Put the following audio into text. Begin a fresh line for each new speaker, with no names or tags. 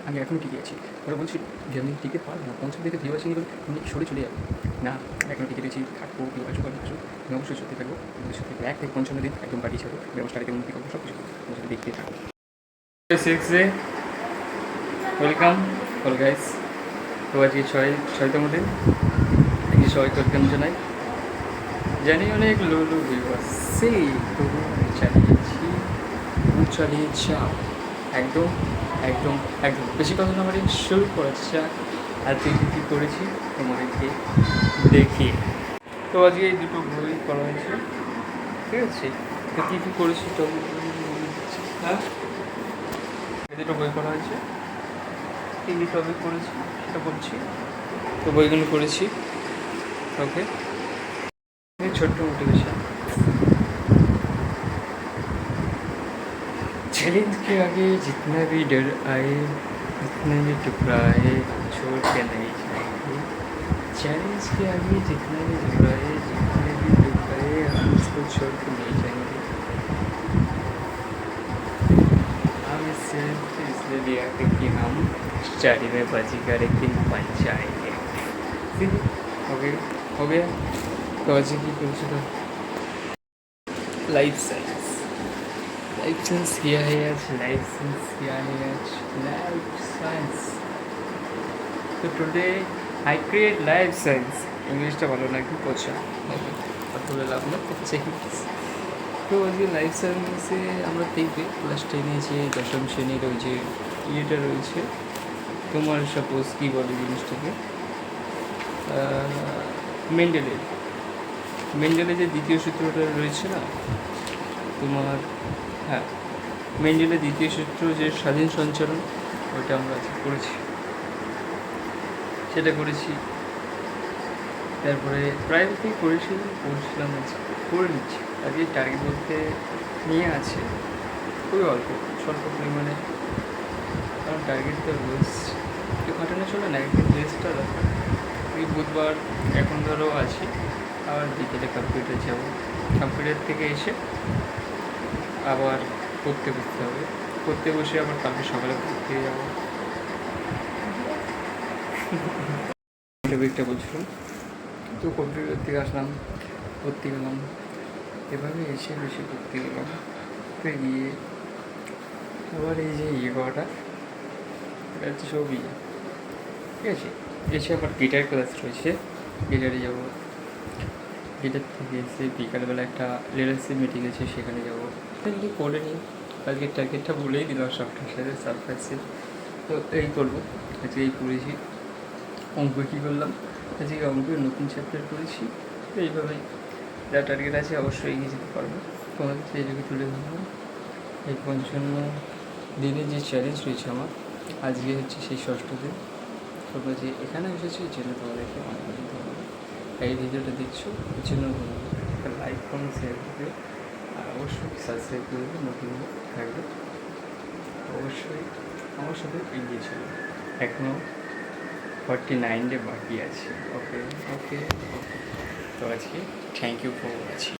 আমি এখনও টিকে আছি। ওরা বলছিল যে আমি টিকে পারবো না, 50 থেকে ভিউ আসেনি বলে তুমি সরে চলে যাবে। না, আমি এখনও টিকে রয়েছি, থাকবো, কেউ আসুক আমি আসুক, আমি অবশ্যই সত্যি থাকবো। আমাদের সাথে 1 থেকে 55 দিন একদম কাটিয়ে ছাড়বো, ব্যবস্থাটাকে উন্নতি করবো, সব কিছু আমার সাথে দেখতে থাকবো। 6 ওয়েলকাম অল গাইস। তো আজকে ছয়তম দিন, আজকে সবাইকে ওয়েলকাম জানাই। জানি অনেক লো ভিউ আসছে, তবু আমি চালিয়েছি, চালিয়ে যাও। একদম একদম একদম বেশি কথা না মানে শুরু করা যাক। আজকে কী করেছি তোমাদেরকে দেখি। তো আজকে এই দুটো বই করা হয়েছে, ঠিক আছে। তো কী করেছি তো হ্যাঁ, এই দুটো বই করা হয়েছে, কী কী টপিক করেছি সেটা বলছি। তো বইগুলো করেছি, ওকে। ছোট্ট মোটিভেশন। चैलेंज के आगे जितना भी डर आए, जितने भी टकराए, छोड़ के नहीं जाएंगे। चैलेंज के आगे जितना भी घबराए, जितने भी टकराए, हम इसको छोड़ के नहीं जाएंगे। हम इस चैलेंज को इसलिए लिया क्योंकि हम स्टडी में बाजीगर एक दिन बन जाएंगे। हो गया। तो आज की कुछ लाइफ साइंस, लाइफ साइंस किया है आज, लाइफ साइंस किया है आज, लाइफ साइंस। तो today I create life science. इंग्लिशটা ভালো না, একটু পচা, কথা বলে লাভ না, তো আজকে লাইফ সায়েন্সে আমরা দেখবে ক্লাস 10-এ যে দশম শ্রেণীর ওই যে ইয়েটা রয়েছে, তোমার সাপোজ কী বলে জিনিসটাকে, মেন্ডেলের যে দ্বিতীয় সূত্রটা রয়েছে না তোমার, হ্যাঁ, মেন্ডেলের দ্বিতীয় সূত্র যে স্বাধীন সঞ্চালন, ওইটা আমরা আজকে করেছি, সেটা করেছি। তারপরে প্রাইভেটেই পড়ছিলাম আজকে, করে নিচ্ছি। আজকে টার্গেট বলতে নিয়ে আছে খুবই অল্প, স্বল্প পরিমাণে, কারণ টার্গেটটা রোজ ঘটানো চলে না, একদিন রেস্টটা দরকার। ওই বুধবার এখন ধরো আছি, আবার বিকেলে কম্পিউটার যাবো, কম্পিউটার থেকে এসে আবার পড়তে বসতে হবে, পড়তে বসে আবার কালকে সকালে পড়তে যাবো। টপিকটা বলছিলাম, তো কম্পিউটার থেকে আসলাম, পড়তে গেলাম, এভাবে এসে বেশি পড়তে গেলাম, তো গিয়ে আবার এই যে ইয়ে করাটা, এটা হচ্ছে সব ইয়ে, ঠিক আছে। এসে আবার গিটার ক্লাস রয়েছে, গিটারে যাবো, গিটার থেকে এসে বিকালবেলা একটা লিডারশিপ মিটিং আছে, সেখানে যাবো। তাহলে করে নিই, আজকে টার্গেটটা বলেই দিলাম সবটার সাথে সারপ্রাইজে। তো এই করবো, আজকে এই পড়েছি। অঙ্ক কী করলাম আজকে, অঙ্কের নতুন চ্যাপ্টার করেছি। তো এইভাবেই যা টার্গেট আছে অবশ্যই এগিয়ে যেতে পারবো, তোমাদের সেই যুগে তুলে ধরবো। এই 55 দিনের যে চ্যালেঞ্জ রয়েছে আমার, আজকে হচ্ছে সেই 6ষ্ঠ দিন। তোমরা যে এখানে এসেছো এই জন্য তোমাদেরকে অনেক অনেক ধন্যবাদ। এই ভিডিওটা দেখছো এর জন্য ধন্যবাদ। একটা লাইক কমেন্ট শেয়ার করবে, আর অবশ্যই সাবস্ক্রাইব করবে, নতুন থাকবে অবশ্যই আমার সাথে এগিয়ে চলবে। এখনও 49 ডে বাকি আছে। ওকে ওকে ওকে। তো আজকে থ্যাংক ইউ ফর ওয়াচিং।